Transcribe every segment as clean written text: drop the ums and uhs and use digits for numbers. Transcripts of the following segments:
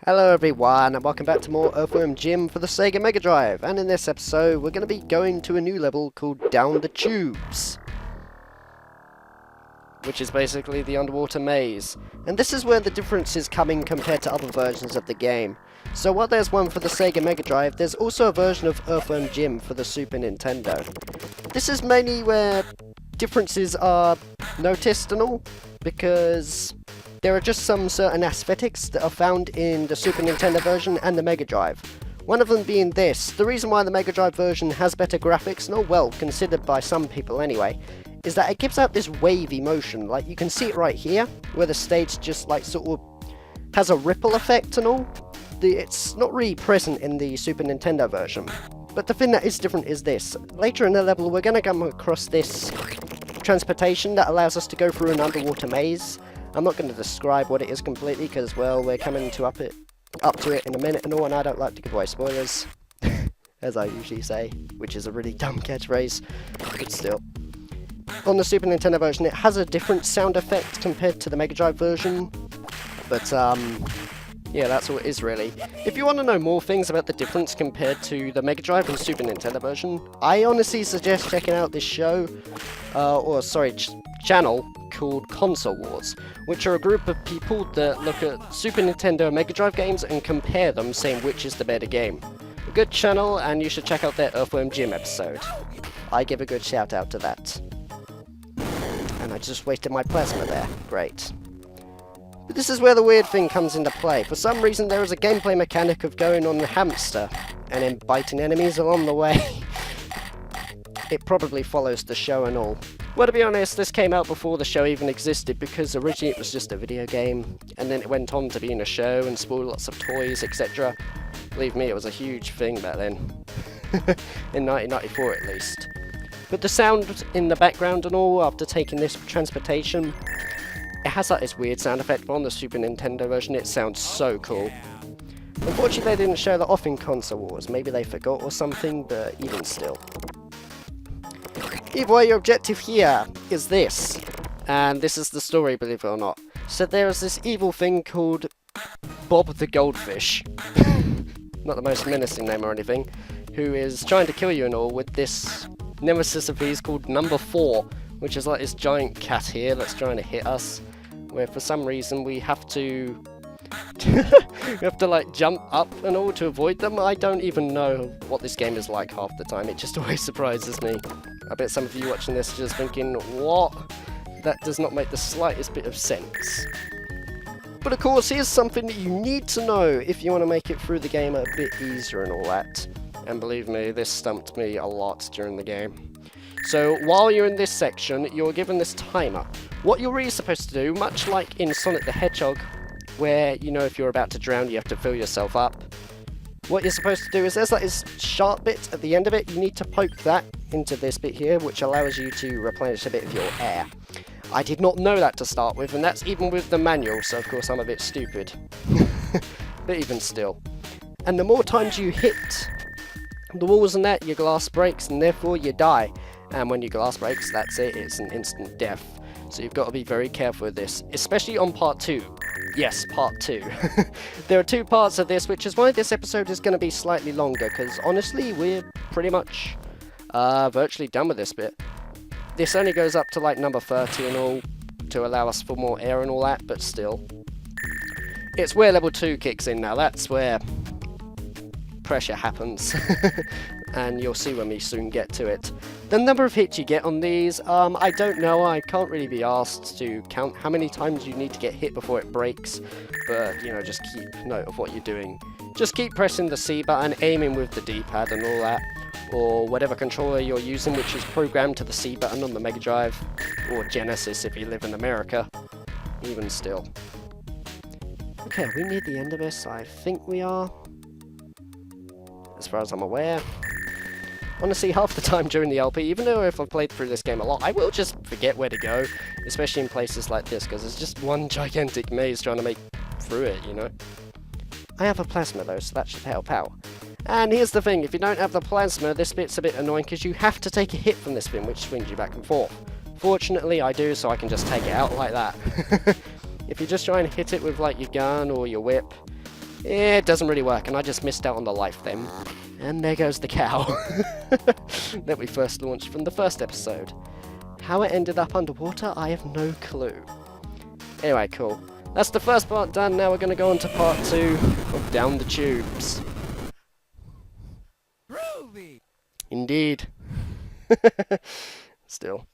Hello everyone, and welcome back to more Earthworm Jim for the Sega Mega Drive. And in this episode, we're going to be going to a new level called Down the Tubes, which is basically the underwater maze. And this is where the difference is coming compared to other versions of the game. So while there's one for the Sega Mega Drive, there's also a version of Earthworm Jim for the Super Nintendo. This is mainly where differences are noticed and all, because there are just some certain aesthetics that are found in the Super Nintendo version and the Mega Drive. One of them being this: the reason why the Mega Drive version has better graphics, and well, considered by some people anyway, is that it gives out this wavy motion. Like, you can see it right here, where the stage just like sort of has a ripple effect and all. It's not really present in the Super Nintendo version. But the thing that is different is this. Later in the level, we're going to come across this transportation that allows us to go through an underwater maze. I'm not going to describe what it is completely, because, well, we're coming to up to it in a minute and all, and I don't like to give away spoilers, as I usually say, which is a really dumb catchphrase, but still. On the Super Nintendo version, it has a different sound effect compared to the Mega Drive version, but, yeah, that's all it is, really. If you want to know more things about the difference compared to the Mega Drive and Super Nintendo version, I honestly suggest checking out this show, channel called Console Wars, which are a group of people that look at Super Nintendo and Mega Drive games and compare them, saying which is the better game. A good channel, and you should check out their Earthworm Jim episode. I give a good shout out to that. And I just wasted my plasma there. Great. But this is where the weird thing comes into play. For some reason, there is a gameplay mechanic of going on the hamster and then biting enemies along the way. It probably follows the show and all. Well, to be honest, this came out before the show even existed, because originally it was just a video game, and then it went on to being a show and spoiled lots of toys, etc. Believe me, it was a huge thing back then. In 1994 at least. But the sound in the background and all, after taking this transportation, it has like this weird sound effect, but on the Super Nintendo version it sounds so cool. Unfortunately, they didn't show that off in Console Wars. Maybe they forgot or something, but even still. Either way, your objective here is this, and this is the story, believe it or not. So there is this evil thing called Bob the Goldfish, not the most menacing name or anything, who is trying to kill you and all with this nemesis of his called Number 4, which is like this giant cat here that's trying to hit us, where for some reason we have to like jump up and all to avoid them. I don't even know what this game is like half the time. It just always surprises me. I bet some of you watching this are just thinking, what? That does not make the slightest bit of sense. But of course, here's something that you need to know if you want to make it through the game a bit easier and all that. And believe me, this stumped me a lot during the game. So while you're in this section, you're given this timer. What you're really supposed to do, much like in Sonic the Hedgehog, where, you know, if you're about to drown, you have to fill yourself up. What you're supposed to do is, there's like this sharp bit at the end of it, you need to poke that into this bit here, which allows you to replenish a bit of your air. I did not know that to start with, and that's even with the manual, so of course I'm a bit stupid. But even still. And the more times you hit the walls and that, your glass breaks, and therefore you die. And when your glass breaks, that's it, it's an instant death. So you've got to be very careful with this, especially on part 2. Yes, part 2. There are 2 parts of this, which is why this episode is going to be slightly longer, because honestly, we're pretty much virtually done with this bit. This only goes up to like number 30 and all, to allow us for more air and all that, but still. It's where level 2 kicks in now, that's where pressure happens. And you'll see when we soon get to it. The number of hits you get on these, I don't know, I can't really be asked to count how many times you need to get hit before it breaks, but, you know, just keep note of what you're doing. Just keep pressing the C button, aiming with the D-pad and all that, or whatever controller you're using, which is programmed to the C button on the Mega Drive, or Genesis if you live in America, even still. Okay, are we near the end of this? I think we are, as far as I'm aware. Honestly, half the time during the LP, even though if I've played through this game a lot, I will just forget where to go, especially in places like this, because it's just one gigantic maze trying to make through it, you know? I have a plasma though, so that should help out. And here's the thing, if you don't have the plasma, this bit's a bit annoying, because you have to take a hit from this thing, which swings you back and forth. Fortunately, I do, so I can just take it out like that. If you're just trying to hit it with like your gun or your whip, It doesn't really work, and I just missed out on the life then. And there goes the cow that we first launched from the first episode. How it ended up underwater, I have no clue. Anyway, cool. That's the first part done. Now we're going to go on to part 2 of Down the Tubes. Groovy. Indeed. Still.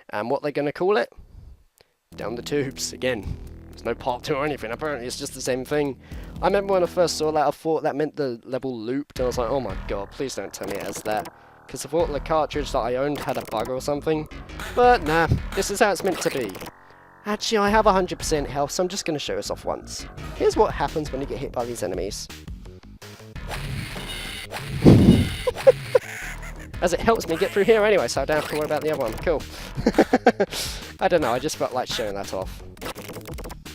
And what they're going to call it? Down the Tubes. Again, there's no part 2 or anything. Apparently it's just the same thing. I remember when I first saw that, I thought that meant the level looped. And I was like, oh my god, please don't tell me it has that. Because I thought the cartridge that I owned had a bug or something. But nah, this is how it's meant to be. Actually, I have 100% health, so I'm just going to show us off once. Here's what happens when you get hit by these enemies. As it helps me get through here anyway, so I don't have to worry about the other one. Cool. I don't know, I just felt like showing that off.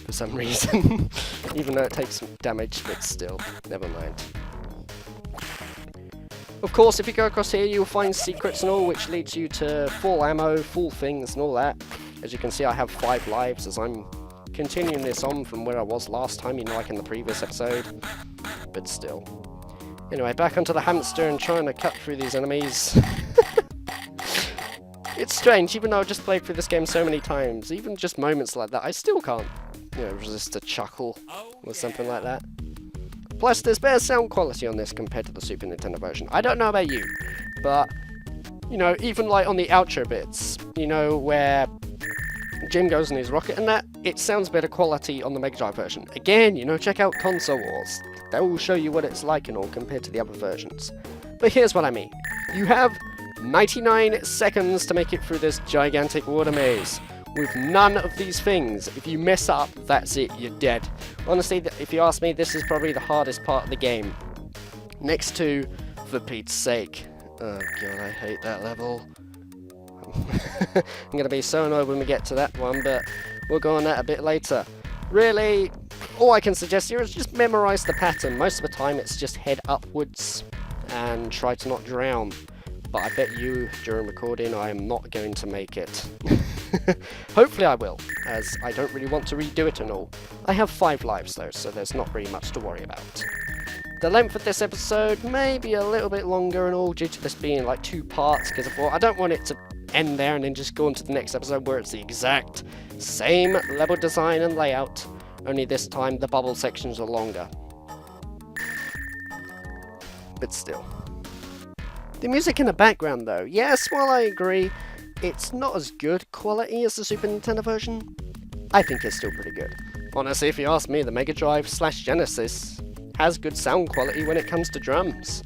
For some reason. Even though it takes some damage, but still, never mind. Of course, if you go across here, you'll find secrets and all, which leads you to full ammo, full things and all that. As you can see, I have 5 lives as I'm continuing this on from where I was last time, you know, like in the previous episode. But still. Anyway, back onto the hamster and trying to cut through these enemies. It's strange, even though I've just played through this game so many times, even just moments like that, I still can't, you know, resist a chuckle or something like that. Plus, there's better sound quality on this compared to the Super Nintendo version. I don't know about you, but, you know, even like on the outro bits, you know, where Jim goes in his rocket and that, it sounds better quality on the Mega Drive version. Again, you know, check out Console Wars. They will show you what it's like and all compared to the other versions. But here's what I mean. You have 99 seconds to make it through this gigantic water maze. With none of these things. If you mess up, that's it, you're dead. Honestly, if you ask me, this is probably the hardest part of the game. Next to, for Pete's sake. Oh god, I hate that level. I'm gonna be so annoyed when we get to that one, but we'll go on that a bit later. Really, all I can suggest here is just memorize the pattern. Most of the time it's just head upwards and try to not drown. But I bet you, during recording, I am not going to make it. Hopefully I will, as I don't really want to redo it and all. I have 5 lives though, so there's not really much to worry about. The length of this episode may be a little bit longer and all, due to this being like 2 parts, because I thought I don't want it to end there and then just go on to the next episode where it's the exact same level design and layout, only this time the bubble sections are longer. But still. The music in the background though, yes, while I agree, it's not as good quality as the Super Nintendo version, I think it's still pretty good. Honestly, if you ask me, the Mega Drive / Genesis has good sound quality when it comes to drums.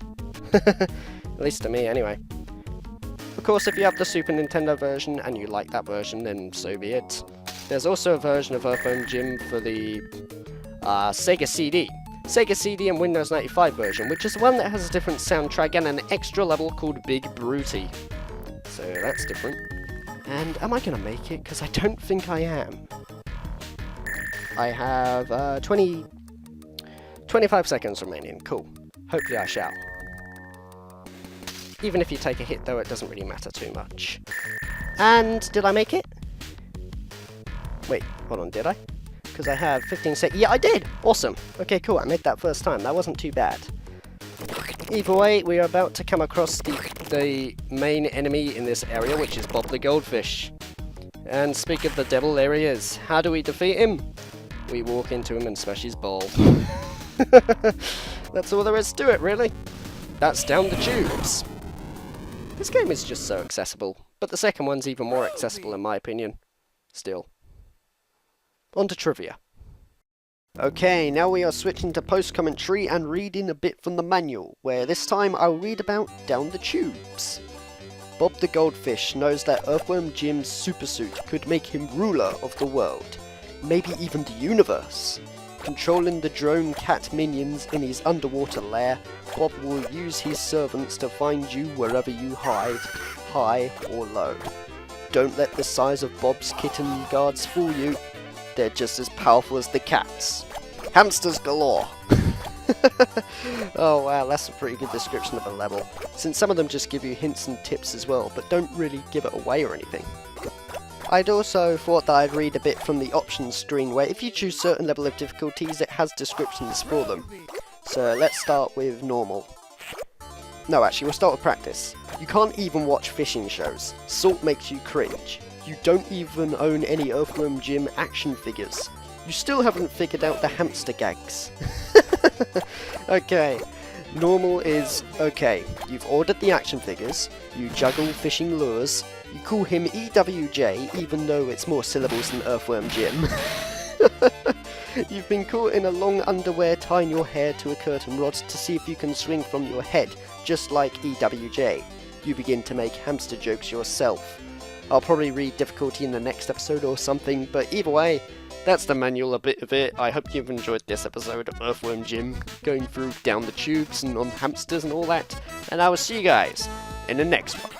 At least to me, anyway. Of course, if you have the Super Nintendo version and you like that version, then so be it. There's also a version of Earthworm Jim for the Sega CD. Sega CD and Windows 95 version, which is one that has a different soundtrack and an extra level called Big Brutey. So that's different. And am I going to make it? Because I don't think I am. I have 25 seconds remaining. Cool. Hopefully I shall. Even if you take a hit though, it doesn't really matter too much. And did I make it? Wait, hold on, did I? Because I have 15 seconds. Yeah, I did! Awesome. Okay, cool. I made that first time. That wasn't too bad. Either way, we are about to come across the main enemy in this area, which is Bob the Goldfish. And speak of the devil, there he is. How do we defeat him? We walk into him and smash his ball. That's all there is to it, really. That's Down the Tubes. This game is just so accessible, but the second one's even more accessible in my opinion. Still. On to trivia. Okay, now we are switching to post-commentary and reading a bit from the manual, where this time I'll read about Down the Tubes. Bob the Goldfish knows that Earthworm Jim's supersuit could make him ruler of the world, maybe even the universe. Controlling the drone cat minions in his underwater lair, Bob will use his servants to find you wherever you hide, high or low. Don't let the size of Bob's kitten guards fool you. They're just as powerful as the cats. Hamsters galore! Oh wow, that's a pretty good description of a level, since some of them just give you hints and tips as well, but don't really give it away or anything. I'd also thought that I'd read a bit from the options screen where if you choose certain level of difficulties it has descriptions for them. So let's start with normal. No, actually we'll start with practice. You can't even watch fishing shows. Salt makes you cringe. You don't even own any Earthworm Jim action figures. You still haven't figured out the hamster gags. Okay, normal is okay. You've ordered the action figures, you juggle fishing lures, you call him EWJ even though it's more syllables than Earthworm Jim. You've been caught in a long underwear tying your hair to a curtain rod to see if you can swing from your head, just like EWJ. You begin to make hamster jokes yourself. I'll probably read difficulty in the next episode or something, but either way, that's the manual a bit of it. I hope you've enjoyed this episode of Earthworm Jim, going through down the tubes and on hamsters and all that, and I will see you guys in the next one.